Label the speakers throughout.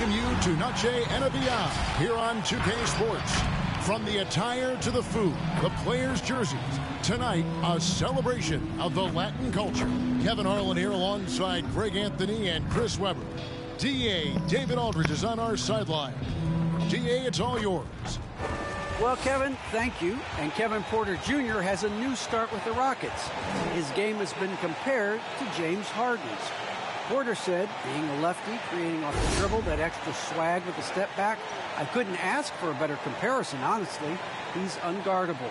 Speaker 1: welcoming you to Noche and Beyond here on 2K Sports. From the attire to the food, the players' jerseys, tonight a celebration of the Latin culture. Kevin Harlan here alongside Greg Anthony and Chris Webber. DA David Aldridge is on our sideline. DA, it's all yours.
Speaker 2: Well, Kevin, thank you. And Kevin Porter Jr. has a new start with the Rockets. His game has been compared to James Harden's. Porter said, being a lefty, creating off the dribble, that extra swag with the step back, I couldn't ask for a better comparison, honestly. He's unguardable.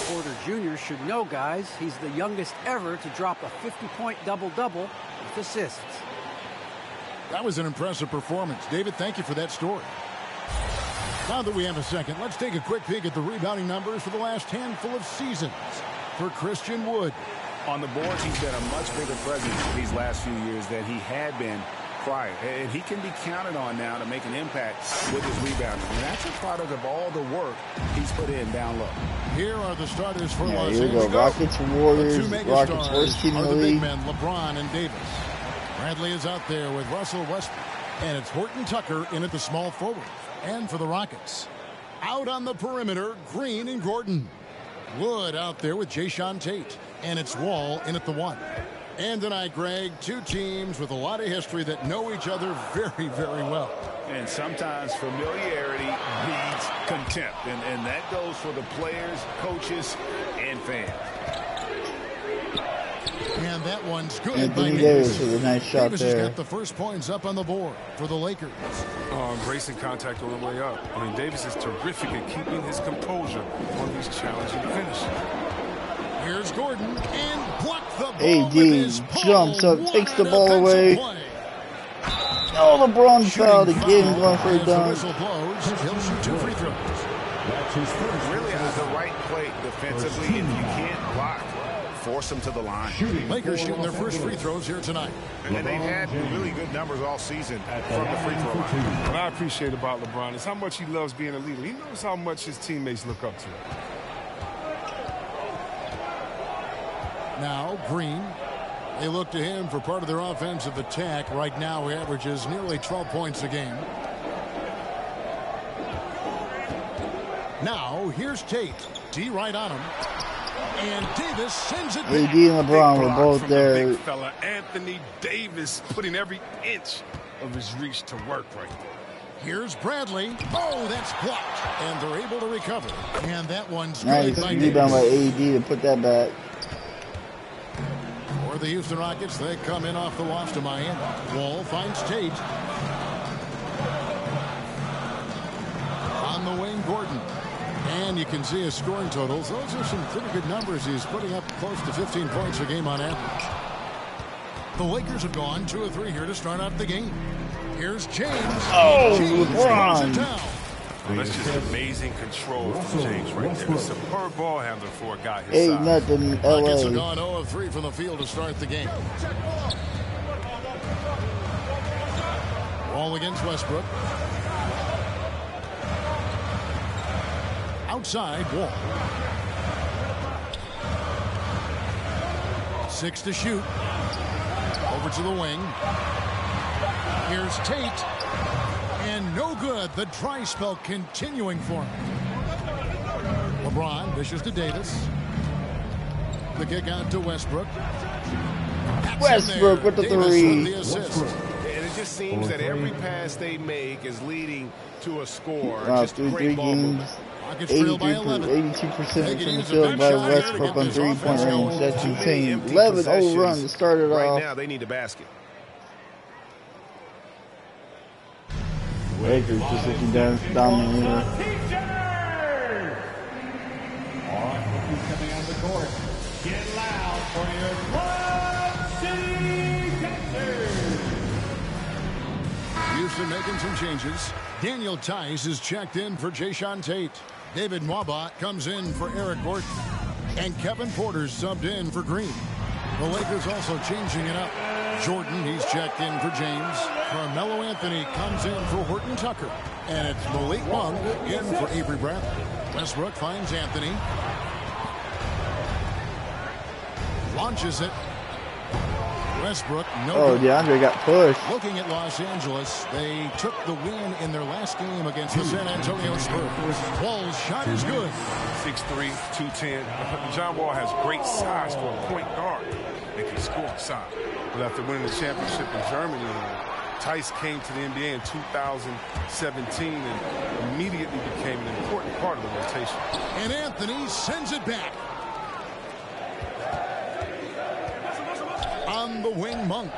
Speaker 2: Porter Jr. should know, guys, he's the youngest ever to drop a 50-point double-double with assists.
Speaker 1: That was an impressive performance. David, thank you for that story. Now that we have a second, let's take a quick peek at the rebounding numbers for the last handful of seasons for Christian Wood.
Speaker 3: On the boards, he's been a much bigger presence these last few years than he had been prior. And he can be counted on now to make an impact with his rebounding. And that's a product of all the work he's put in down low.
Speaker 1: Here are the starters for
Speaker 4: Yeah,
Speaker 1: Los
Speaker 4: here we go.
Speaker 1: Angeles.
Speaker 4: Rockets, Warriors,
Speaker 1: The two
Speaker 4: Rockets, worst team in the
Speaker 1: big
Speaker 4: league.
Speaker 1: men, LeBron and Davis. Bradley is out there with Russell Westbrook. And it's Horton Tucker in at the small forward. And for the Rockets, out on the perimeter, Green and Gordon. Wood out there with Jayshawn Tate. And it's Wall in at the 1. And tonight, Greg, two teams with a lot of history that know each other very, very well.
Speaker 3: And sometimes familiarity breeds contempt. And that goes for the players, coaches, and fans.
Speaker 1: And that one's good.
Speaker 4: Anthony Davis with a nice shot
Speaker 1: Davis
Speaker 4: there.
Speaker 1: has got the first points up on the board for the Lakers.
Speaker 5: Embracing contact all the way up. I mean, Davis is terrific at keeping his composure on these challenging finishes.
Speaker 1: Here's Gordon and blocked the ball
Speaker 4: AD
Speaker 1: with his
Speaker 4: jumps
Speaker 1: palm.
Speaker 4: up, takes the
Speaker 1: What
Speaker 4: ball
Speaker 1: an
Speaker 4: away.
Speaker 1: offensive play.
Speaker 4: Oh, LeBron fouled
Speaker 1: Shooting
Speaker 4: again,
Speaker 1: foul
Speaker 4: going for a
Speaker 1: as the
Speaker 4: dunk.
Speaker 1: whistle blows. He'll shoot 2 free throws.
Speaker 3: Really has the right play defensively. If you can't block, force him to the line.
Speaker 1: Lakers shooting their first free throws here tonight.
Speaker 3: And they've had really good numbers all season from the free throw line.
Speaker 5: What I appreciate about LeBron is how much he loves being a leader. He knows how much his teammates look up to him.
Speaker 1: Now, Green. They look to him for part of their offensive attack. Right now, he averages nearly 12 points a game. Now, here's Tate. D right on him. And Davis sends it
Speaker 4: AD and LeBron were both there.
Speaker 5: Big fella Anthony Davis putting every inch of his reach to work right there.
Speaker 1: Here's Bradley. Oh, that's blocked. And they're able to recover. And that one's
Speaker 4: Nice
Speaker 1: good by
Speaker 4: rebound by
Speaker 1: Davis.
Speaker 4: AD to put that back.
Speaker 1: For the Houston Rockets, they come in off the wash to Miami. Wall finds Tate. On the wing, Gordon. And you can see his scoring totals. Those are some pretty good numbers. He's putting up close to 15 points a game on average. The Lakers have gone 2 of 3 here to start out the game. Here's James.
Speaker 4: Oh,
Speaker 1: James
Speaker 4: LeBron.
Speaker 1: throws it down.
Speaker 5: Well, that's just amazing control from James right there. A superb ball handler for a guy his
Speaker 4: Ain't
Speaker 5: size.
Speaker 4: nothing,
Speaker 1: Rockets have
Speaker 4: LA.
Speaker 1: gone 0 of 3 from the field to start the game. Wall against Westbrook. Outside, Wall. 6 to shoot. Over to the wing. Here's Tate. And no good. The dry spell continuing for him. LeBron dishes to Davis. The kick out to Westbrook. That's
Speaker 4: Westbrook
Speaker 1: in there.
Speaker 4: with the
Speaker 1: Davis
Speaker 4: three.
Speaker 1: with the assist.
Speaker 3: And it just seems that every pass they make is leading to a score.
Speaker 4: Wow,
Speaker 3: Just
Speaker 4: through
Speaker 3: great
Speaker 4: 3
Speaker 3: ball movement.
Speaker 4: games,
Speaker 1: Rockets trail by 11.
Speaker 4: 82% from the field by Westbrook on 3-point range. That's insane. 11-0 run to start it
Speaker 3: Right
Speaker 4: off.
Speaker 3: now, they need a basket.
Speaker 4: Lakers just looking dominant here.
Speaker 6: Coming on the court. Get loud for your Quad City Captors.
Speaker 1: Houston making some changes. Daniel Tice is checked in for Jayshawn Tate. David Nwaba comes in for Eric Gordon. And Kevin Porter's subbed in for Green. The Lakers also changing it up. Jordan, he's checked in for James. Carmelo Anthony comes in for Horton Tucker. And it's Malik Monk in for Avery Bradley. Westbrook finds Anthony. Launches it. Westbrook, no
Speaker 4: Oh,
Speaker 1: good.
Speaker 4: DeAndre got pushed.
Speaker 1: Looking at Los Angeles, they took the win in their last game against the San Antonio Spurs. Wall's shot is good.
Speaker 5: 6'3", 210. John Wall has great size for a point guard and can score inside. But after winning the championship in Germany, Tice came to the NBA in 2017 and immediately became an important part of the rotation.
Speaker 1: And Anthony sends it back. On the wing, Monk.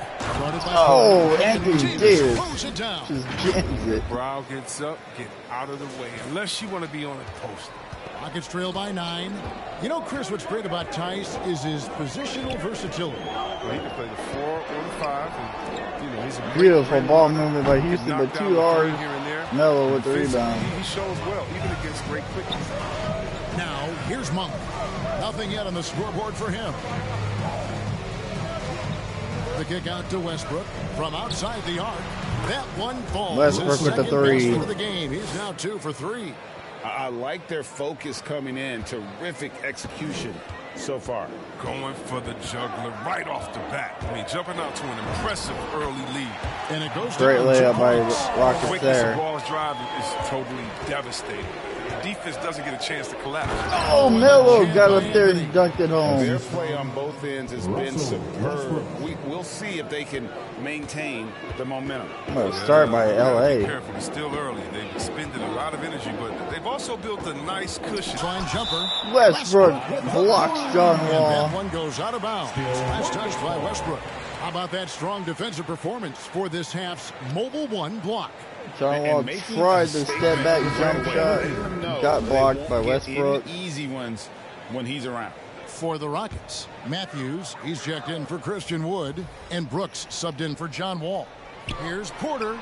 Speaker 4: Oh, Anthony Davis
Speaker 1: Close it down.
Speaker 4: just jams it.
Speaker 5: Brow gets up, get out of the way, unless you want to be on a post.
Speaker 1: Rockets trail by 9. You know, Chris, what's great about Tice is his positional versatility.
Speaker 5: Well, he can play the 4 or the 5. And, you know, he's a
Speaker 4: Beautiful ball movement by Houston,
Speaker 5: knock
Speaker 4: but
Speaker 5: down
Speaker 4: 2
Speaker 5: the
Speaker 4: hours.
Speaker 5: three here and there.
Speaker 4: Mellow with the
Speaker 5: Defensively,
Speaker 4: rebound.
Speaker 5: He shows well, even against great quickness.
Speaker 1: Now, here's Monk. Nothing yet on the scoreboard for him. The kick out to Westbrook from outside the arc. That one falls.
Speaker 4: Westbrook with the 3.
Speaker 1: Of the game. He's now 2 for 3.
Speaker 3: I like their focus coming in. Terrific execution so far.
Speaker 5: Going for the juggler right off the bat. I mean, jumping out to an impressive early lead.
Speaker 1: And it goes
Speaker 4: Great
Speaker 1: down
Speaker 4: layup
Speaker 1: 2
Speaker 4: by
Speaker 1: points.
Speaker 4: Rockets
Speaker 5: Quickness of
Speaker 4: there.
Speaker 5: Wall's drive is totally devastating. The defense doesn't get a chance to collapse.
Speaker 4: Oh, Melo got up there and dunked it
Speaker 3: Their
Speaker 4: home.
Speaker 3: play on both ends has been superb. We'll see if they can maintain the momentum.
Speaker 4: I'm going to start by
Speaker 5: Be
Speaker 4: LA.
Speaker 5: careful. It's still early. They've expended a lot of energy, but they've also built a nice cushion.
Speaker 1: Fine jumper.
Speaker 4: Westbrook blocks John
Speaker 1: And
Speaker 4: Wall.
Speaker 1: that one goes out of bounds. Last touched by Westbrook. How about that strong defensive performance for this half's mobile 1 block?
Speaker 4: John
Speaker 3: And
Speaker 4: Wall
Speaker 3: making
Speaker 4: tried
Speaker 3: a
Speaker 4: to step
Speaker 3: statement
Speaker 4: back
Speaker 3: right
Speaker 4: jump
Speaker 3: away.
Speaker 4: shot.
Speaker 3: Let them know
Speaker 4: Got
Speaker 3: they
Speaker 4: blocked
Speaker 3: won't
Speaker 4: by
Speaker 3: get
Speaker 4: Westbrook.
Speaker 3: any easy ones when he's around.
Speaker 1: For the Rockets, Matthews, he's checked in for Christian Wood, and Brooks subbed in for John Wall. Here's Porter.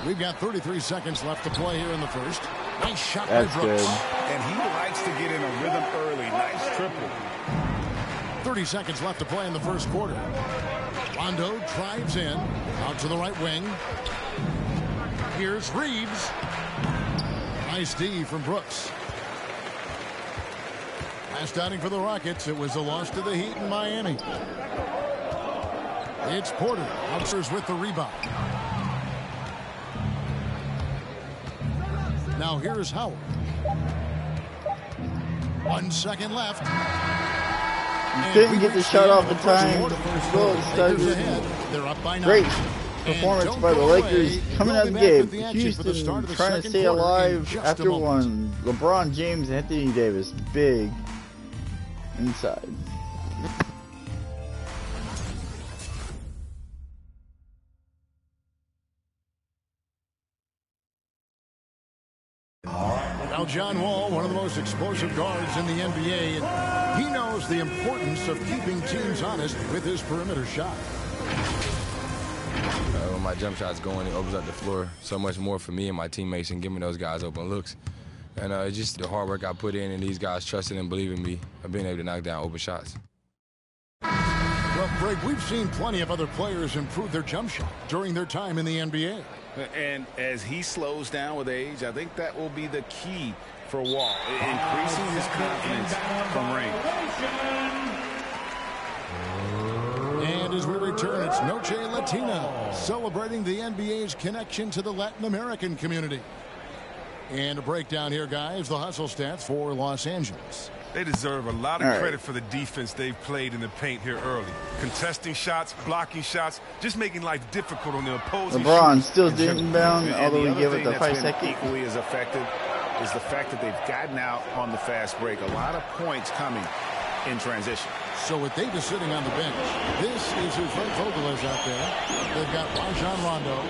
Speaker 1: We've got 33 seconds left to play here in the first. Nice shot by
Speaker 4: That's
Speaker 1: Brooks.
Speaker 4: good.
Speaker 3: And he likes to get in a rhythm early. Nice triple.
Speaker 1: 30 seconds left to play in the first quarter. Rondo drives in, out to the right wing. Here's Reeves. Nice D from Brooks. Last outing for the Rockets, it was a loss to the Heat in Miami. It's Porter, Outsters with the rebound. Now here's Howard. 1 second left.
Speaker 4: Couldn't get the shot off the time. Well, it started.
Speaker 1: They're up by 9.
Speaker 4: Great performance by the Lakers coming out of the game. Houston trying to stay alive after one. LeBron James, Anthony Davis, big inside.
Speaker 1: Now John Wall, one of the most explosive guards in the NBA, and he knows the importance of keeping teams honest with his perimeter shot.
Speaker 7: When my jump shot's going, it opens up the floor so much more for me and my teammates and giving those guys open looks. And it's just the hard work I put in and these guys trusting and believing me of being able to knock down open shots.
Speaker 1: Well, Greg, we've seen plenty of other players improve their jump shot during their time in the NBA.
Speaker 3: And as he slows down with age, I think that will be the key for Wall, increasing his confidence from range.
Speaker 1: And as we return, it's Noche Latina, celebrating the NBA's connection to the Latin American community. And a breakdown here, guys, the hustle stats for Los Angeles.
Speaker 5: They deserve a lot of credit for the defense they've played in the paint here early. Contesting shots, blocking shots, just making life difficult on the opposing
Speaker 4: LeBron
Speaker 5: shooters.
Speaker 4: still didn't bound, although we give it the 5 seconds.
Speaker 3: Equally as effective is the fact that they've gotten out on the fast break. A lot of points coming in transition.
Speaker 1: So with Davis sitting on the bench, this is who Fred Vogel is out there. They've got Rajon Rondo.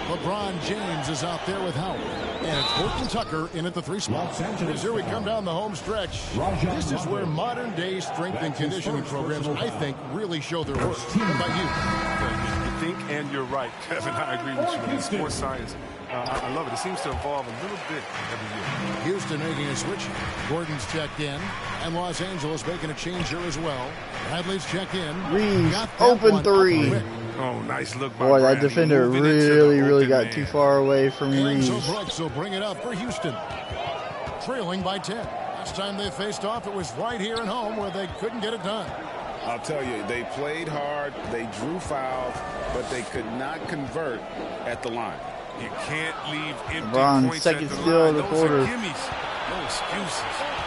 Speaker 1: LeBron James is out there with Howard. And it's Horton Tucker in at the 3 spot. As here we come down the home stretch. This is where modern-day strength and conditioning programs, I think, really show their worth. What about you?
Speaker 5: You think, and you're right, Kevin. I agree with you. In sports science, I love it. It seems to evolve a little bit every year.
Speaker 1: Houston making a switch. Gordon's checked in. And Los Angeles making a change here as well. Bradley's checked in.
Speaker 4: Reeves,
Speaker 1: Got that
Speaker 4: open
Speaker 1: one
Speaker 4: 3.
Speaker 1: quick.
Speaker 5: Oh, nice look by
Speaker 4: Boy, that
Speaker 5: Bradley.
Speaker 4: defender
Speaker 5: Moving into the
Speaker 4: really
Speaker 5: open
Speaker 4: got
Speaker 5: man.
Speaker 4: too far away from
Speaker 1: And so
Speaker 4: Reeves.
Speaker 1: Brooks will bring it up for Houston. Trailing by 10. Last time they faced off, it was right here at home where they couldn't get it done.
Speaker 3: I'll tell you, they played hard, they drew fouls, but they could not convert at the line.
Speaker 5: You can't leave empty points
Speaker 4: second
Speaker 5: at the
Speaker 4: steal
Speaker 5: line.
Speaker 4: of the
Speaker 5: Those
Speaker 4: quarter.
Speaker 5: are gimmies. No excuses.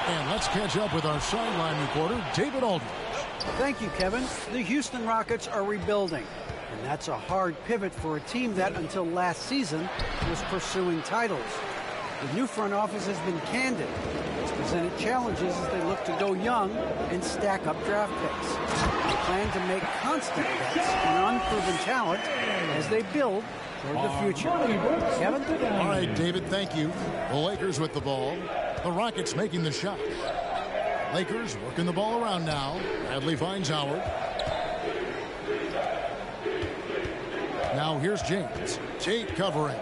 Speaker 1: And let's catch up with our sideline reporter, David Aldridge.
Speaker 2: Thank you, Kevin. The Houston Rockets are rebuilding, and that's a hard pivot for a team that, until last season, was pursuing titles. The new front office has been candid. It's presented challenges as they look to go young and stack up draft picks. They plan to make constant bets on unproven talent as they build toward the future. Kevin?
Speaker 1: All right, David, thank you. The Lakers with the ball. The Rockets making the shot. Lakers working the ball around now. Bradley finds Howard. Now here's James. Tate covering.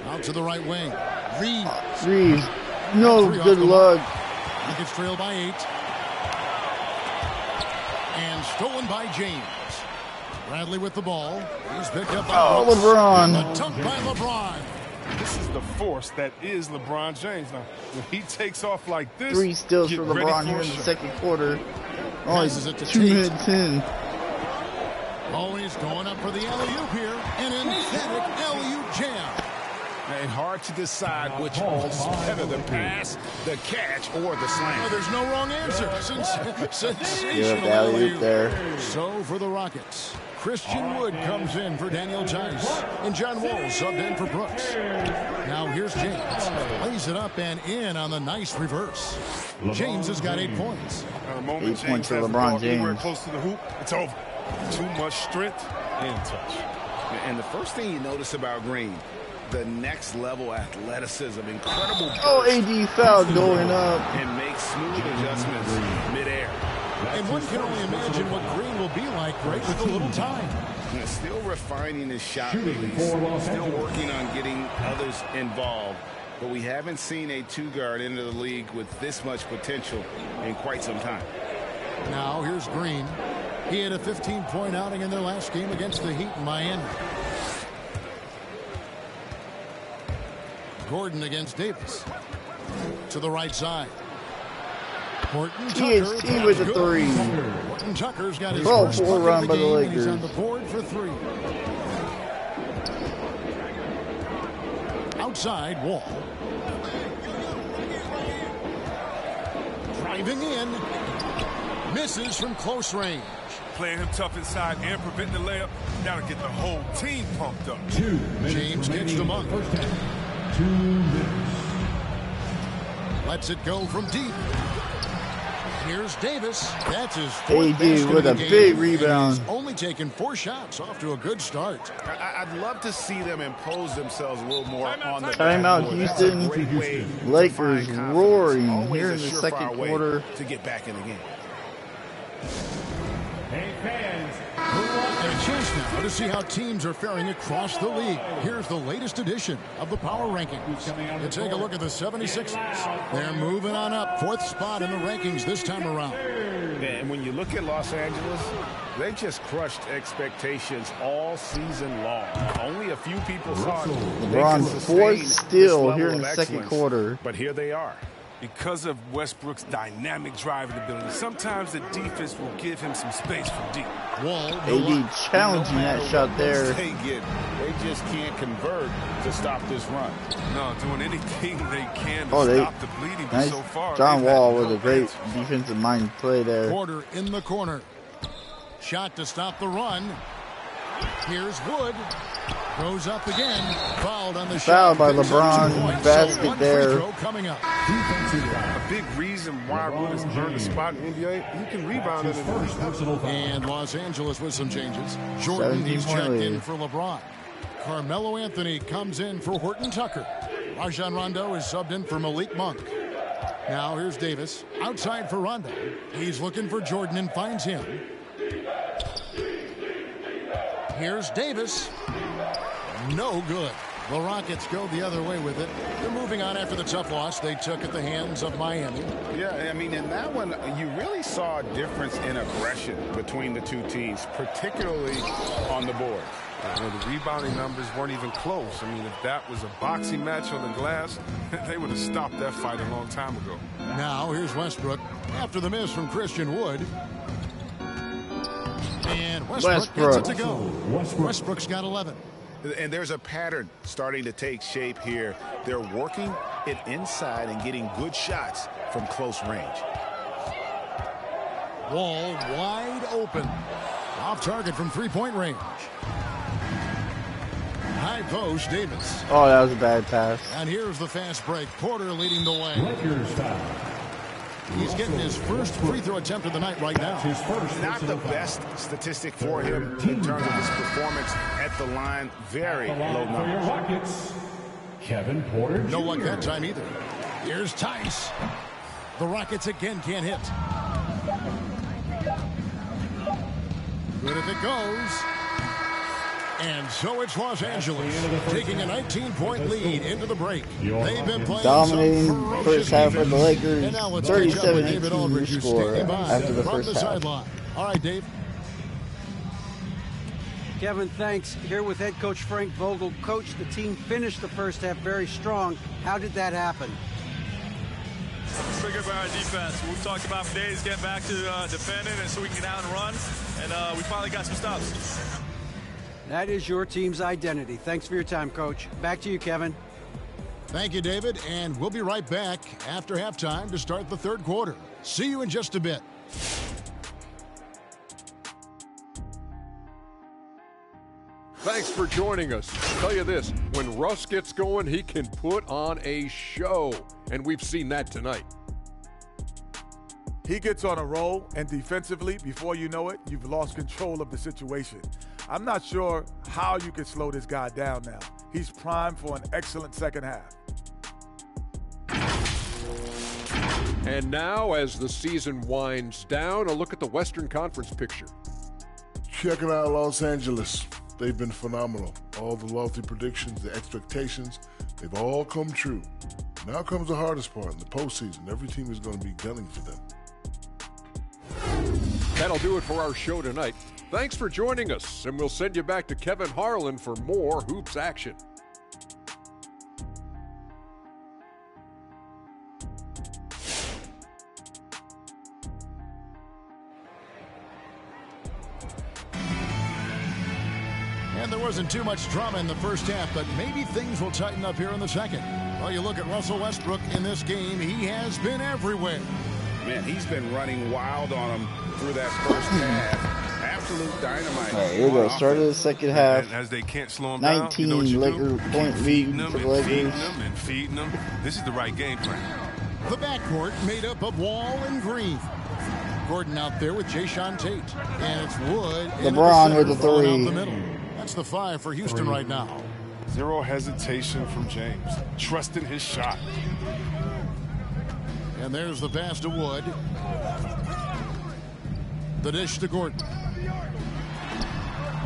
Speaker 1: Out to the right wing.
Speaker 4: Reeves. No good luck.
Speaker 1: Rockets trail by 8. And stolen by James. Bradley with the ball. He's picked up by Brooks.
Speaker 4: LeBron.
Speaker 1: And the dunk by LeBron.
Speaker 5: This is the force that is LeBron James. Now, when he takes off like this,
Speaker 4: 3 steals
Speaker 5: get
Speaker 4: for
Speaker 5: ready
Speaker 4: LeBron
Speaker 5: for
Speaker 4: here
Speaker 5: a
Speaker 4: in the
Speaker 5: shot.
Speaker 4: second quarter. Only
Speaker 1: Passes it to
Speaker 4: 2
Speaker 1: Tate.
Speaker 4: minutes in.
Speaker 1: Always going up for the alley-oop here. An emphatic alley-oop jam.
Speaker 3: And hard to decide which was better, the pass, the catch, or the slam.
Speaker 1: Oh, there's no wrong answer.
Speaker 4: Give up
Speaker 1: Sensational
Speaker 4: the alley-oop
Speaker 1: alley-oop.
Speaker 4: there.
Speaker 1: So for the Rockets, Christian Wood comes in for Daniel Tice, and John Wall subbed in for Brooks. Now here's James. Lays it up and in on the nice reverse. James has got 8 points.
Speaker 5: At a moment
Speaker 4: 8
Speaker 5: James
Speaker 4: points for
Speaker 5: has the
Speaker 4: LeBron
Speaker 5: ball anywhere
Speaker 4: James.
Speaker 5: close to the hoop, it's over. Too much strength and touch.
Speaker 3: And the first thing you notice about Green, the next level athleticism, incredible burst,
Speaker 4: Oh, AD foul going up.
Speaker 3: and makes smooth adjustments midair.
Speaker 1: And one can only imagine what Green will be like, Greg, with a little time.
Speaker 3: And still refining his shot release, still working on getting others involved. But we haven't seen a 2-guard into the league with this much potential in quite some time.
Speaker 1: Now here's Green. He had a 15-point outing in their last game against the Heat in Miami. Gordon against Davis. To the right side. Horton Tucker.
Speaker 4: THT with the 3.
Speaker 1: Horton Tucker's got his
Speaker 4: 12-4
Speaker 1: first bucket
Speaker 4: run
Speaker 1: of
Speaker 4: by
Speaker 1: the
Speaker 4: the
Speaker 1: game, and he's
Speaker 4: Lakers.
Speaker 1: on the board for 3. Outside, Wall. Driving in. Misses from close range.
Speaker 5: Playing him tough inside and preventing the layup. Got to get the whole team pumped up.
Speaker 1: James kicks the monk.
Speaker 6: 2 minutes.
Speaker 1: Lets it go from deep. Here's Davis. That's his 4th
Speaker 4: AD
Speaker 1: basket
Speaker 4: with
Speaker 1: of
Speaker 4: a
Speaker 1: the game,
Speaker 4: big
Speaker 1: and
Speaker 4: rebound.
Speaker 1: he's only taken 4 shots, off to a good start.
Speaker 3: I'd love to see them impose themselves a little more on the
Speaker 4: Timeout,
Speaker 3: backboard. That's a
Speaker 4: Houston.
Speaker 3: great way to
Speaker 4: Lakers
Speaker 3: find confidence.
Speaker 4: roaring
Speaker 3: Always
Speaker 4: here
Speaker 3: a
Speaker 4: in the
Speaker 3: surefire
Speaker 4: second
Speaker 3: way
Speaker 4: quarter.
Speaker 3: to get back in the game.
Speaker 6: Hey, fans.
Speaker 1: And a chance now to see how teams are faring across the league. Here's the latest edition of the Power Rankings. You take a look at the 76ers. They're moving on up, 4th spot in the rankings this time around.
Speaker 3: And when you look at Los Angeles, they just crushed expectations all season long. Only a few people thought they could
Speaker 4: LeBron's
Speaker 3: sustain
Speaker 4: 4th
Speaker 3: this
Speaker 4: steal
Speaker 3: level
Speaker 4: here in
Speaker 3: of
Speaker 4: the second
Speaker 3: excellence.
Speaker 4: quarter.
Speaker 3: But here they are.
Speaker 5: Because of Westbrook's dynamic driving ability, sometimes the defense will give him some space from deep.
Speaker 1: Wall,
Speaker 4: AD challenging that shot there.
Speaker 3: They just can't convert to stop this run.
Speaker 5: No, doing anything they can to
Speaker 4: Oh,
Speaker 5: stop the bleeding. But
Speaker 4: Nice.
Speaker 5: so far,
Speaker 4: John
Speaker 5: they've had
Speaker 4: Wall
Speaker 5: no
Speaker 4: with a great
Speaker 5: answer.
Speaker 4: defensive mind play there.
Speaker 1: Porter in the corner. Shot to stop the run. Here's Wood. Goes up again. Fouled on the
Speaker 4: Foul
Speaker 1: shot.
Speaker 4: by
Speaker 1: Picks up 2
Speaker 4: LeBron.
Speaker 1: points.
Speaker 4: Basket
Speaker 1: So one free
Speaker 4: there.
Speaker 1: throw coming up.
Speaker 5: A big reason why Wood has earned a spot in the NBA, he can rebound at
Speaker 6: His
Speaker 5: an
Speaker 6: first personal foul.
Speaker 1: And Los Angeles with some changes. Jordan, he's
Speaker 4: 17-point
Speaker 1: checked in
Speaker 4: lead.
Speaker 1: for LeBron. Carmelo Anthony comes in for Horton Tucker. Rajon Rondo is subbed in for Malik Monk. Now here's Davis. Outside for Rondo. He's looking for Jordan and finds him. Here's Davis. No good. The Rockets go the other way with it. They're moving on after the tough loss they took at the hands of Miami.
Speaker 3: Yeah, I mean, in that one, you really saw a difference in aggression between the two teams, particularly on the board.
Speaker 5: You know, the rebounding numbers weren't even close. I mean, if that was a boxing match on the glass, they would have stopped that fight a long time ago.
Speaker 1: Now here's Westbrook after the miss from Christian Wood. And Westbrook gets it to go. Westbrook's got 11.
Speaker 3: And there's a pattern starting to take shape here. They're working it inside and getting good shots from close range.
Speaker 1: Wall wide open. Off target from three-point range. High post, Davis.
Speaker 4: Oh, that was a bad pass.
Speaker 1: And here's the fast break. Porter leading the way.
Speaker 6: Lakers foul.
Speaker 1: He's getting his first free throw attempt of the night right now.
Speaker 3: Not the best statistic for him in terms of his performance at the line. Very low
Speaker 6: For your
Speaker 3: numbers.
Speaker 6: Rockets, Kevin Porter Jr.
Speaker 1: No luck that time either. Here's Tice. The Rockets again can't hit. Good if it goes. And so it's Los Angeles taking a 19-point lead into the break. They've been playing
Speaker 4: Dominating
Speaker 1: some ferocious
Speaker 4: first half of the
Speaker 1: defense.
Speaker 4: Lakers.
Speaker 1: And now let's catch up with David
Speaker 4: 37-18
Speaker 1: Aldridge, who's
Speaker 4: score
Speaker 1: standing by
Speaker 4: after the
Speaker 1: from
Speaker 4: first
Speaker 1: the
Speaker 4: half.
Speaker 1: sideline. All right, Dave.
Speaker 2: Kevin, thanks. Here with head coach Frank Vogel. Coach, the team finished the first half very strong. How did that happen?
Speaker 8: Triggered by our defense. We've talked about for days getting back to defending and so we can get out and run. And we finally got some stops.
Speaker 2: That is your team's identity. Thanks for your time, Coach. Back to you, Kevin.
Speaker 1: Thank you, David. And we'll be right back after halftime to start the third quarter. See you in just a bit.
Speaker 9: Thanks for joining us. I'll tell you this, when Russ gets going, he can put on a show, and we've seen that tonight.
Speaker 10: He gets on a roll, and defensively, before you know it, you've lost control of the situation. I'm not sure how you can slow this guy down now. He's primed for an excellent second half.
Speaker 9: And now, as the season winds down, a look at the Western Conference picture.
Speaker 11: Checking out Los Angeles. They've been phenomenal. All the lofty predictions, the expectations, they've all come true. Now comes the hardest part in the postseason. Every team is going to be gunning for them.
Speaker 9: That'll do it for our show tonight. Thanks for joining us, and we'll send you back to Kevin Harlan for more Hoops action.
Speaker 1: And there wasn't too much drama in the first half, but maybe things will tighten up here in the second. Well, you look at Russell Westbrook in this game, he has been everywhere.
Speaker 3: Man, he's been running wild on him through that first half. Absolute dynamite.
Speaker 4: All right, here we go. Start of the second half.
Speaker 5: And as they can't slow him
Speaker 4: 19
Speaker 5: down, you know what you
Speaker 4: Laker
Speaker 5: do?
Speaker 4: point
Speaker 5: Keep
Speaker 4: lead
Speaker 5: feeding them
Speaker 4: for the
Speaker 5: and feeding
Speaker 4: Lakers.
Speaker 5: them and feeding them. This is the right game plan.
Speaker 1: The backcourt made up of Wall and Green. Gordon out there with Jayshawn Tate. And it's Wood.
Speaker 4: LeBron with the
Speaker 1: three.
Speaker 4: three.
Speaker 1: Out the middle. That's the 5 for Houston right now.
Speaker 5: Zero hesitation from James. Trusting his shot.
Speaker 1: And there's the pass to Wood. The dish to Gordon.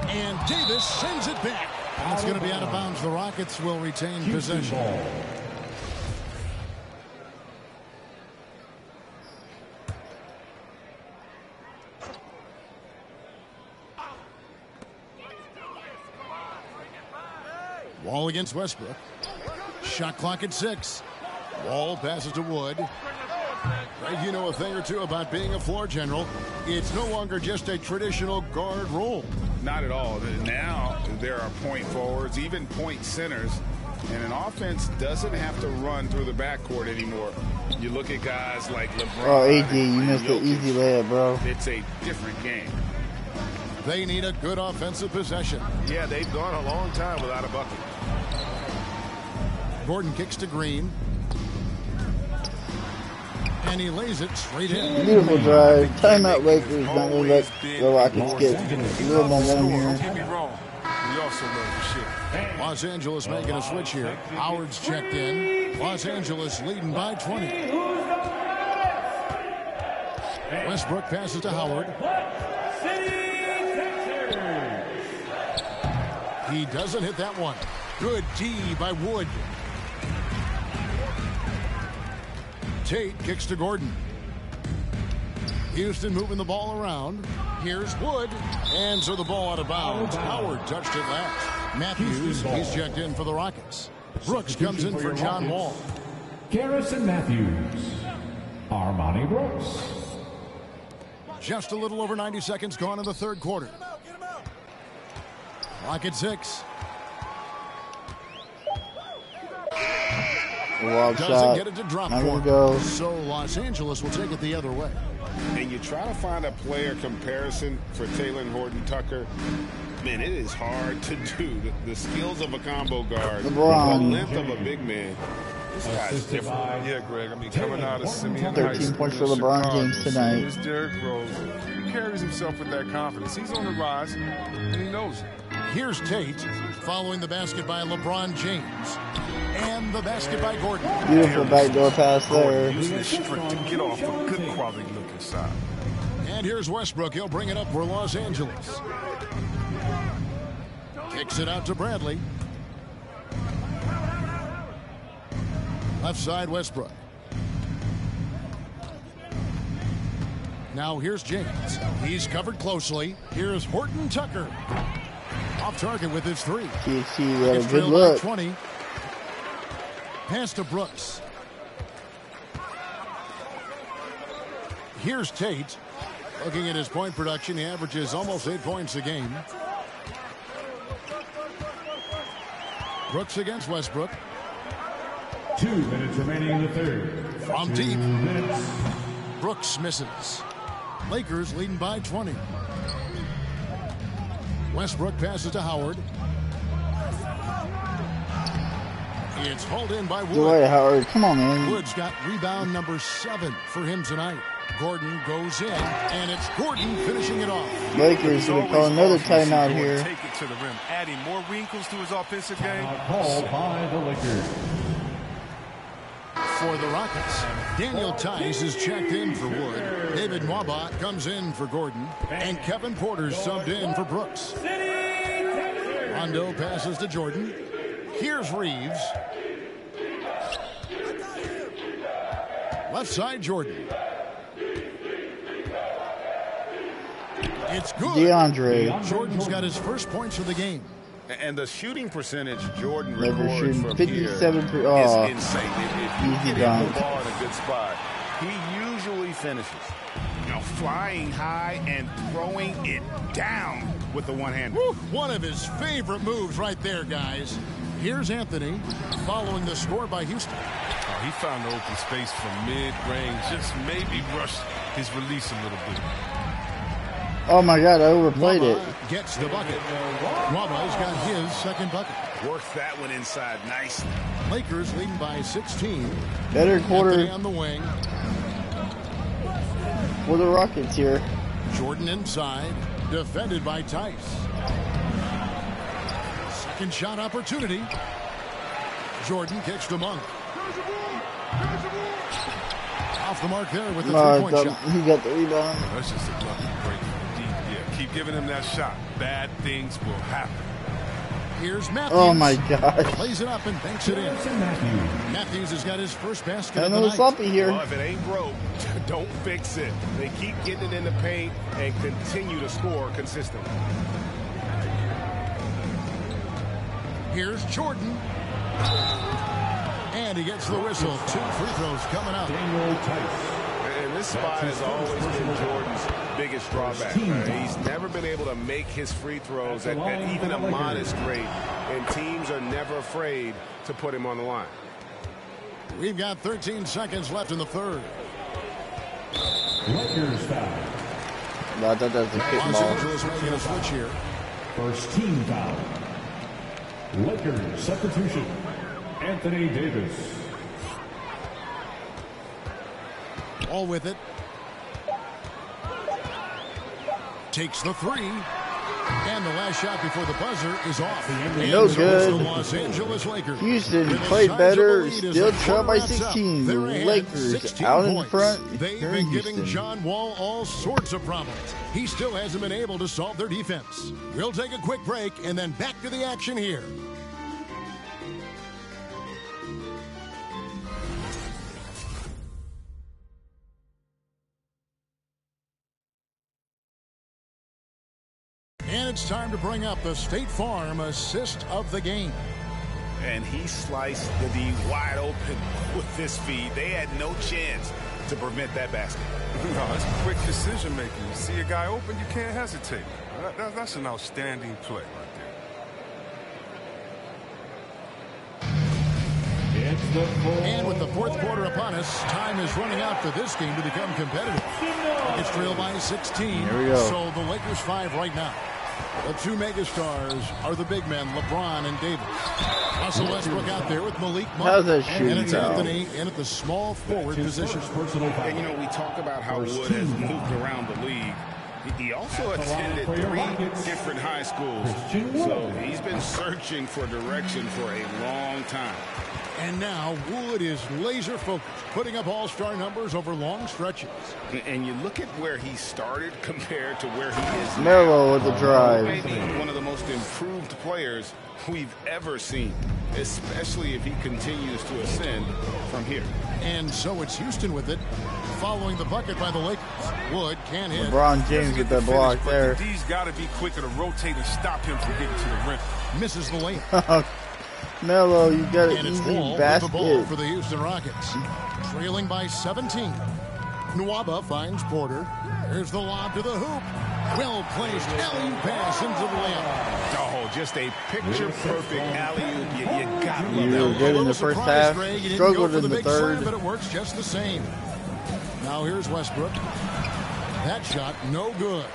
Speaker 1: And Davis sends it back. And it's going to be out of bounds. The Rockets will retain possession. Wall against Westbrook. Shot clock at 6. Wall passes to Wood. Greg, you know a thing or two about being a floor general. It's no longer just a traditional guard role.
Speaker 3: Not at all. Now there are point forwards, even point centers, and an offense doesn't have to run through the backcourt anymore. You look at guys like LeBron.
Speaker 4: Oh, AD, you missed the easy layup, bro.
Speaker 3: It's a different game.
Speaker 1: They need a good offensive possession.
Speaker 3: Yeah, they've gone a long time without a bucket.
Speaker 1: Gordon kicks to Green. And he lays it straight in.
Speaker 4: Beautiful drive. Timeout Lakers. Not going to let the Rockets get a little momentum here.
Speaker 5: Don't get me wrong. We also love the shit.
Speaker 1: Los Angeles making a switch here. Howard's checked in. Los Angeles leading by 20. Westbrook passes to Howard. He doesn't hit that one. Good D by Wood. Tate kicks to Gordon. Houston moving the ball around. Here's Wood. And so the ball out of bounds. Howard touched it last. Matthews, he's checked in for the Rockets. Brooks comes in for John Wall.
Speaker 6: Garrison Matthews. Armani Brooks.
Speaker 1: Just a little over 90 seconds gone in the third quarter. Clock at 6. Doesn't get it to drop for him. So Los Angeles will take it the other way.
Speaker 3: And you try to find a player comparison for Taylor Horton-Tucker. Man, it is hard to do. The skills of a combo guard, the length of a big man. This guy's different.
Speaker 5: Yeah, Greg. I mean, coming out of Simeon
Speaker 4: 13 points for LeBron James tonight.
Speaker 5: This Derrick Rose, he carries himself with that confidence. He's on the rise, and he knows it.
Speaker 1: Here's Tate following the basket by LeBron James. And the basket by Gordon.
Speaker 4: Beautiful backdoor pass there.
Speaker 5: Using his strength to get off a good quality look inside.
Speaker 1: And here's Westbrook. He'll bring it up for Los Angeles. Kicks it out to Bradley. Left side, Westbrook. Now here's James. He's covered closely. Here's Horton-Tucker. Off target with his 3.
Speaker 4: THT, good look.
Speaker 1: 20. Pass to Brooks. Here's Tate. Looking at his point production, he averages almost 8 points a game. Brooks against Westbrook.
Speaker 6: 2 minutes remaining in the third.
Speaker 1: From deep. Brooks misses. Lakers leading by 20. Westbrook passes to Howard. It's hauled in by Wood.
Speaker 4: Dwight Howard, come on, man.
Speaker 1: Wood's got rebound number 7 for him tonight. Gordon goes in, and it's Gordon finishing it off.
Speaker 4: Lakers will call another timeout here.
Speaker 5: Take it to the rim, adding more wrinkles to his offensive game.
Speaker 6: Called by the Lakers.
Speaker 1: For the Rockets, Daniel Tice is checked in for Wood. David Nwaba comes in for Gordon, and Kevin Porter's subbed in for Brooks. Rondo passes to Jordan. Here's Reeves. Left side, Jordan. It's good.
Speaker 4: DeAndre.
Speaker 1: Jordan's got his first points of the game.
Speaker 3: And the shooting percentage Jordan
Speaker 4: Never
Speaker 3: records
Speaker 4: shooting
Speaker 3: from
Speaker 4: 57
Speaker 3: here
Speaker 4: oh,
Speaker 3: is insane. If you get him the ball in a good spot, he usually finishes. You know, flying high and throwing it down with the one-hander.
Speaker 1: One of his favorite moves right there, guys. Here's Anthony following the score by Houston.
Speaker 5: He found the open space from mid-range. Just maybe rushed his release a little bit.
Speaker 4: Oh my God, I overplayed it.
Speaker 1: Gets the bucket. Waba's got his second bucket.
Speaker 3: Works that one inside nice.
Speaker 1: Lakers leading by 16.
Speaker 4: Better quarter.
Speaker 1: Anthony on the wing.
Speaker 4: For the Rockets here.
Speaker 1: Jordan inside. Defended by Tice. Second shot opportunity. Jordan kicks to Monk. Off the mark there with the three-point shot.
Speaker 4: He got the rebound.
Speaker 5: That's just a lucky break from deep. Yeah, keep giving him that shot. Bad things will happen.
Speaker 1: Here's Matthews.
Speaker 4: Oh my God.
Speaker 1: Plays it up and banks it in. Matthews has got his first basket
Speaker 4: I
Speaker 1: of
Speaker 4: know
Speaker 1: the
Speaker 4: it's
Speaker 1: night.
Speaker 4: sloppy here.
Speaker 3: Well, if it ain't broke, don't fix it. They keep getting it in the paint and continue to score consistently.
Speaker 1: Here's Jordan. And he gets the whistle. 2 free throws coming out.
Speaker 3: And this spot has always been Jordan's biggest drawback. He's never been able to make his free throws at even a modest rate, and teams are never afraid to put him on the line.
Speaker 1: We've got 13 seconds left in the third.
Speaker 6: Lakers foul.
Speaker 4: I thought that was a
Speaker 1: Los
Speaker 4: kickball.
Speaker 1: Angeles making a switch here.
Speaker 6: First team foul. Lakers substitution. Anthony Davis.
Speaker 1: All with it. Takes the three. And the last shot before the buzzer is off.
Speaker 4: No good.
Speaker 1: The Los Angeles Lakers.
Speaker 4: Houston played better, still trailed by 16. The Lakers out in front.
Speaker 1: They've been giving John Wall all sorts of problems. He still hasn't been able to solve their defense. We'll take a quick break and then back to the action here. And it's time to bring up the State Farm assist of the game.
Speaker 3: And he sliced the D wide open with this feed. They had no chance to prevent that basket.
Speaker 5: No, it's quick decision making. You see a guy open, you can't hesitate. That's an outstanding play right there.
Speaker 1: And with the fourth quarter upon us, time is running out for this game to become competitive. It's trailed by 16.
Speaker 4: Here we go.
Speaker 1: So the Lakers 5 right now. The two megastars are the big men, LeBron and Davis. Russell Westbrook out there with Malik Monk.
Speaker 4: How's that shooting
Speaker 1: And it's
Speaker 4: now?
Speaker 1: Anthony in at the small forward position.
Speaker 3: And, you know, we talk about how Wood has moved around the league. He also attended 3 different high schools, so he's been searching for direction for a long time.
Speaker 1: And now Wood is laser focused, putting up all-star numbers over long stretches.
Speaker 3: And you look at where he started compared to where he is
Speaker 4: Melo with the drive.
Speaker 3: Maybe one of the most improved players we've ever seen, especially if he continues to ascend from here.
Speaker 1: And so it's Houston with it, following the bucket by the Lakers. Wood can't hit.
Speaker 4: LeBron James with that block there.
Speaker 5: He's got to be quicker to rotate and stop him from getting to the rim.
Speaker 1: Misses the layup.
Speaker 4: Melo, you got an
Speaker 1: And it's
Speaker 4: easy
Speaker 1: Wall with the ball
Speaker 4: basket.
Speaker 1: for the Houston Rockets. Trailing by 17. Nwaba finds Porter. There's the lob to the hoop. Well-placed alley-oop pass into the layup.
Speaker 3: Oh, just a picture-perfect alley-oop. You got to love
Speaker 4: You
Speaker 3: that.
Speaker 4: were good in the first half,
Speaker 1: Greg. He didn't
Speaker 4: struggled
Speaker 1: go for
Speaker 4: in the
Speaker 1: big slam,
Speaker 4: third.
Speaker 1: but it works just the same. Now here's Westbrook. That shot, no good.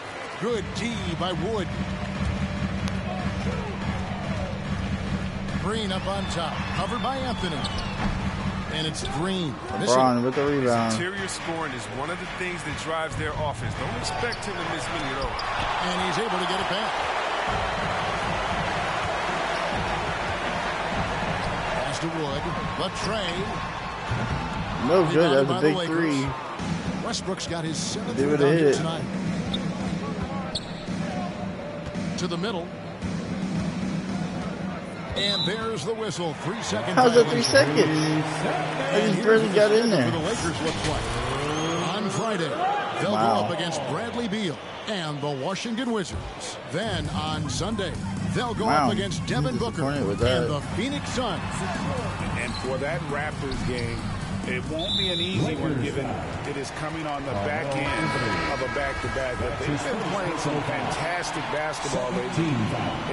Speaker 1: Good D by Wood. Green up on top, covered by Anthony. And it's Green.
Speaker 4: LeBron with the rebound.
Speaker 5: Interior scoring is one of the things that drives their offense. Don't expect him to miss many of those.
Speaker 1: And he's able to get it back. Pass to Wood. Latrey.
Speaker 4: No good. That's a
Speaker 1: Rebounded by
Speaker 4: big
Speaker 1: the
Speaker 4: three.
Speaker 1: Lakers. Westbrook's got his 7th
Speaker 4: They would've
Speaker 1: rebound
Speaker 4: hit
Speaker 1: here
Speaker 4: it.
Speaker 1: tonight. To the middle. And there's the whistle. 3 seconds.
Speaker 4: How's that 3 seconds? I just barely got in
Speaker 1: For the
Speaker 4: there.
Speaker 1: Lakers looks like. On Friday, they'll
Speaker 4: Wow.
Speaker 1: go up against Bradley Beal and the Washington Wizards. Then on Sunday, they'll go
Speaker 4: Wow.
Speaker 1: up against Devin Booker
Speaker 4: Disappointed
Speaker 1: and
Speaker 4: with that.
Speaker 1: the Phoenix Suns.
Speaker 3: And for that Raptors game, it won't be an easy one given it is coming on the back end of a back-to-back. But they've been playing some fantastic basketball lately.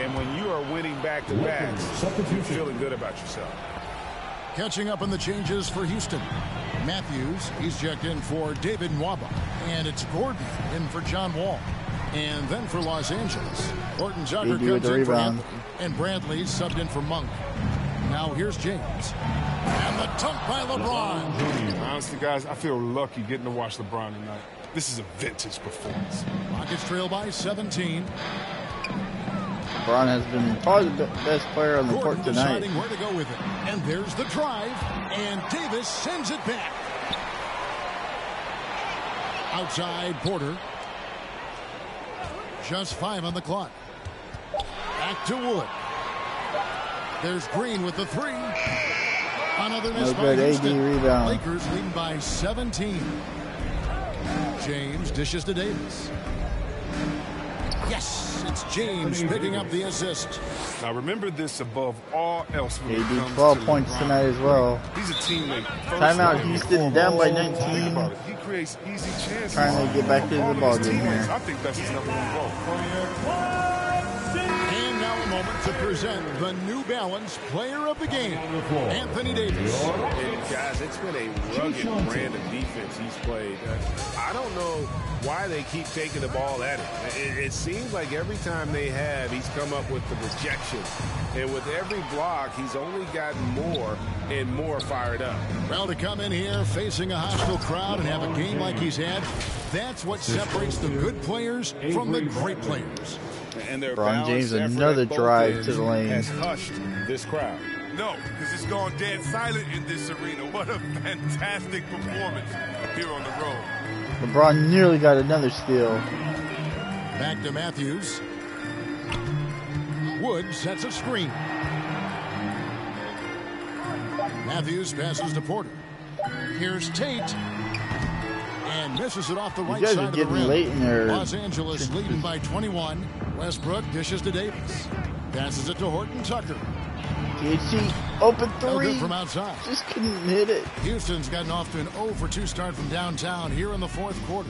Speaker 3: And when you are winning back-to-backs, you're feeling good about yourself.
Speaker 1: Catching up on the changes for Houston. Matthews, he's checked in for David Nwaba. And it's Gordon in for John Wall. And then for Los Angeles, Horton Tucker
Speaker 4: AD with
Speaker 1: comes
Speaker 4: the
Speaker 1: in for
Speaker 4: rebound.
Speaker 1: Anthony. And Bradley's subbed in for Monk. Now here's James. And the dunk by LeBron.
Speaker 5: Honestly, guys, I feel lucky getting to watch LeBron tonight. This is a vintage performance.
Speaker 1: Rockets trail by 17.
Speaker 4: LeBron has been probably the best player on the
Speaker 1: Gordon
Speaker 4: court tonight.
Speaker 1: deciding where to go with it. And there's the drive. And Davis sends it back. Outside Porter. Just 5 on the clock. Back to Wood. There's Green with the 3. Another miss by
Speaker 4: good AD
Speaker 1: Houston.
Speaker 4: rebound.
Speaker 1: Lakers leading by 17. James dishes to Davis. Yes, it's James picking up the assist.
Speaker 5: Now remember this above all else when it
Speaker 4: AD
Speaker 5: comes
Speaker 4: 12
Speaker 5: to
Speaker 4: points
Speaker 5: LeBron.
Speaker 4: tonight as well.
Speaker 5: He's a teammate.
Speaker 4: Timeout, Houston down by 19.
Speaker 5: Think about it. He creates easy chances.
Speaker 4: Trying to get back into the ball game here.
Speaker 5: I think that's his #1 role.
Speaker 1: And now a moment to present the New Balance Player of the Game, Anthony Davis.
Speaker 3: And guys, it's been a rugged brand of defense he's played. I don't know why they keep taking the ball at him. It seems like every time they have, he's come up with the rejection. And with every block, he's only gotten more and more fired up.
Speaker 1: Well, to come in here facing a hostile crowd and have a game like he's had, that's what separates the good players from the great players.
Speaker 3: And their
Speaker 4: LeBron James,
Speaker 3: balanced effort
Speaker 4: another
Speaker 3: at both
Speaker 4: drive
Speaker 3: ends
Speaker 4: to the lane.
Speaker 3: has hushed this crowd.
Speaker 5: No, because it's gone dead silent in this arena. What a fantastic performance here on the road.
Speaker 4: LeBron nearly got another steal.
Speaker 1: Back to Matthews. Wood sets a screen. Matthews passes to Porter. Here's Tate. And misses it off the right
Speaker 4: guys
Speaker 1: side
Speaker 4: are
Speaker 1: of the
Speaker 4: getting
Speaker 1: rim.
Speaker 4: late in their-
Speaker 1: Los Angeles leading by 21. Westbrook dishes to Davis. Passes it to Horton Tucker.
Speaker 4: THC, open
Speaker 1: No
Speaker 4: three.
Speaker 1: good from outside.
Speaker 4: Just couldn't hit it.
Speaker 1: Houston's gotten off to an 0 for 2 start from downtown here in the fourth quarter.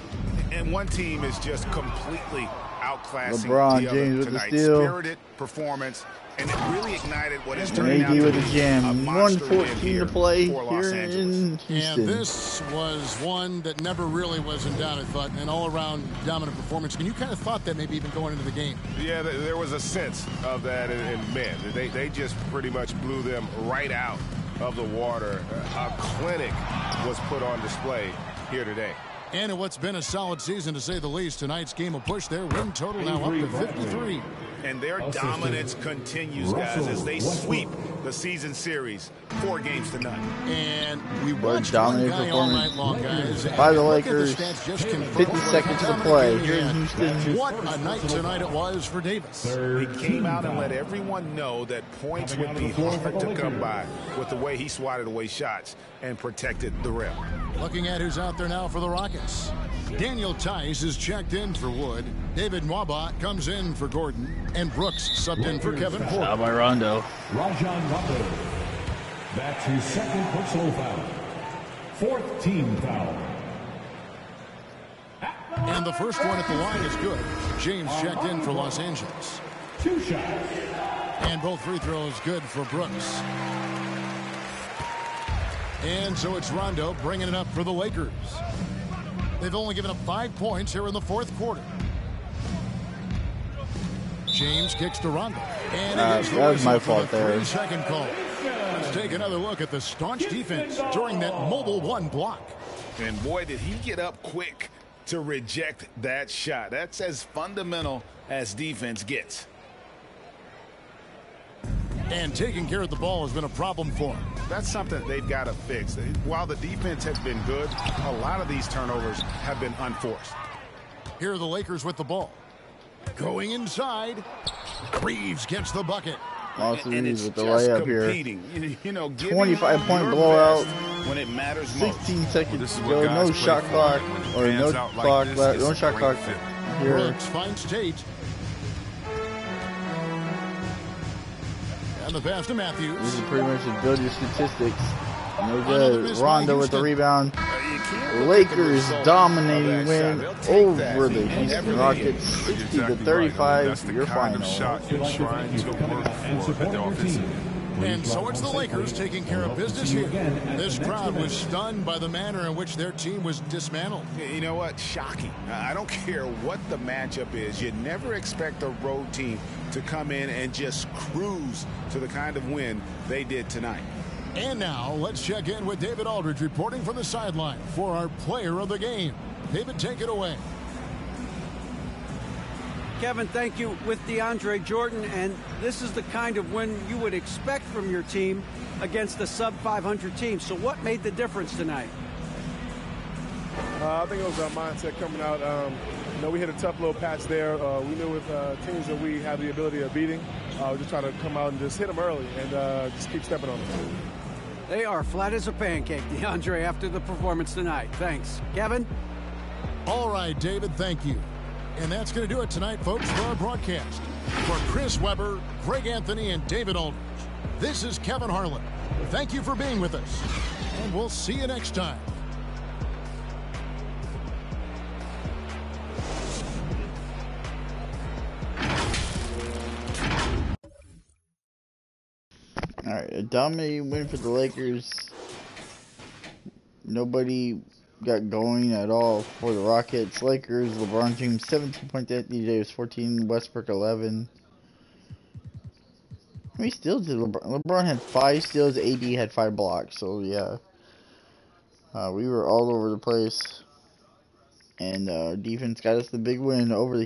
Speaker 3: And one team is just completely outclassing
Speaker 4: LeBron
Speaker 3: the other
Speaker 4: James with
Speaker 3: tonight.
Speaker 4: the steal.
Speaker 3: Spirited performance, and it really ignited what is turning out
Speaker 4: AD
Speaker 3: to
Speaker 4: with
Speaker 3: be
Speaker 4: the jam.
Speaker 3: a monster win
Speaker 4: 1:14
Speaker 3: here
Speaker 4: to play
Speaker 3: for Los
Speaker 4: here
Speaker 3: Angeles.
Speaker 4: in Houston.
Speaker 1: And this was one that never really was in doubt, I thought, an all-around dominant performance. And you kind of thought that maybe even going into the game.
Speaker 5: Yeah, there was a sense of that, and man, they just pretty much blew them right out of the water. A clinic was put on display here today.
Speaker 1: And in what's been a solid season, to say the least, tonight's game will push their win total now up to 53.
Speaker 3: And their dominance continues, guys, as they sweep the season series 4-0.
Speaker 1: And we watched one guy all night long, guys.
Speaker 4: By the
Speaker 1: Look at
Speaker 4: Lakers,
Speaker 1: stats, just confirm
Speaker 4: 50
Speaker 1: what
Speaker 4: seconds to
Speaker 1: dominant
Speaker 4: play
Speaker 1: game he
Speaker 4: here in
Speaker 1: had.
Speaker 4: Houston.
Speaker 1: What a night tonight it was for Davis.
Speaker 3: He came out and let everyone know that points would be hard to come by with the way he swatted away shots and protected the rim.
Speaker 1: Looking at who's out there now for the Rockets. Daniel Tice is checked in for Wood. David Nwaba comes in for Gordon. And Brooks subbed in for Kevin Porter.
Speaker 4: Out by Rondo.
Speaker 6: Rajon Rondo. That's his second personal foul. Fourth team foul.
Speaker 1: And the first one at the line is good. James checked in for Los Angeles.
Speaker 6: 2 shots.
Speaker 1: And both free throws good for Brooks. And so it's Rondo bringing it up for the Lakers. They've only given up 5 points here in the fourth quarter. James kicks to Rondo. And
Speaker 4: that was my fault there.
Speaker 1: 3-second call. Let's take another look at the staunch defense during that mobile one block.
Speaker 3: And boy, did he get up quick to reject that shot. That's as fundamental as defense gets.
Speaker 1: And taking care of the ball has been a problem for him.
Speaker 3: That's something they've got to fix. While the defense has been good, a lot of these turnovers have been unforced.
Speaker 1: Here are the Lakers with the ball. Going inside. Reeves gets the bucket.
Speaker 4: Also
Speaker 3: and
Speaker 4: Reeves
Speaker 3: it's
Speaker 4: with the
Speaker 3: just
Speaker 4: layup here.
Speaker 3: competing. You know,
Speaker 4: 25-point blowout.
Speaker 3: When it matters most.
Speaker 4: 16 seconds
Speaker 5: This is
Speaker 4: to
Speaker 5: what
Speaker 4: go.
Speaker 5: guys
Speaker 4: No
Speaker 5: play
Speaker 4: shot
Speaker 5: for.
Speaker 4: clock.
Speaker 5: When
Speaker 4: Or
Speaker 5: fans
Speaker 4: no
Speaker 5: out like
Speaker 4: clock
Speaker 5: this,
Speaker 4: left.
Speaker 5: it's
Speaker 4: No
Speaker 5: a
Speaker 4: shot
Speaker 5: great
Speaker 4: clock
Speaker 5: fit.
Speaker 4: here.
Speaker 1: Brooks finds Tate. And the pass to Matthews.
Speaker 4: This is pretty much just build your statistics. No
Speaker 1: Another
Speaker 4: good.
Speaker 1: miss by
Speaker 4: Rondo with the
Speaker 1: Houston.
Speaker 4: rebound.
Speaker 3: You can't look at the
Speaker 4: Lakers
Speaker 3: result
Speaker 4: dominating
Speaker 3: of that
Speaker 4: win
Speaker 3: shot. They'll take that
Speaker 4: over the
Speaker 3: and
Speaker 4: Houston
Speaker 3: everything.
Speaker 4: Rockets, 60
Speaker 5: Exactly
Speaker 4: to
Speaker 5: right.
Speaker 4: 35.
Speaker 5: That's the
Speaker 4: Your
Speaker 5: kind
Speaker 4: final.
Speaker 5: of shot you're trying to work for at the offensive end.
Speaker 1: And so it's the Lakers taking care of business here. This crowd was stunned by the manner in which their team was dismantled.
Speaker 3: You know what? Shocking. I don't care what the matchup is. You never expect a road team to come in and just cruise to the kind of win they did tonight.
Speaker 1: And now let's check in with David Aldridge reporting from the sideline for our player of the game. David, take it away.
Speaker 2: Kevin, thank you. With DeAndre Jordan, and this is the kind of win you would expect from your team against a sub-500 team. So what made the difference tonight?
Speaker 12: I think it was our mindset coming out. We hit a tough little patch there. We knew with teams that we have the ability of beating, we just try to come out and just hit them early and just keep stepping on them.
Speaker 2: They are flat as a pancake, DeAndre, after the performance tonight. Thanks. Kevin?
Speaker 1: All right, David, thank you. And that's going to do it tonight, folks, for our broadcast. For Chris Webber, Greg Anthony, and David Aldridge, this is Kevin Harlan. Thank you for being with us, and we'll see you next time.
Speaker 4: All right, a dominating win for the Lakers. Nobody got going at all for the Rockets. Lakers, LeBron James, 17 points, Anthony Davis, 14, Westbrook, 11. How many steals did LeBron? LeBron had 5 steals, AD had 5 blocks, so yeah. We were all over the place. And defense got us the big win over the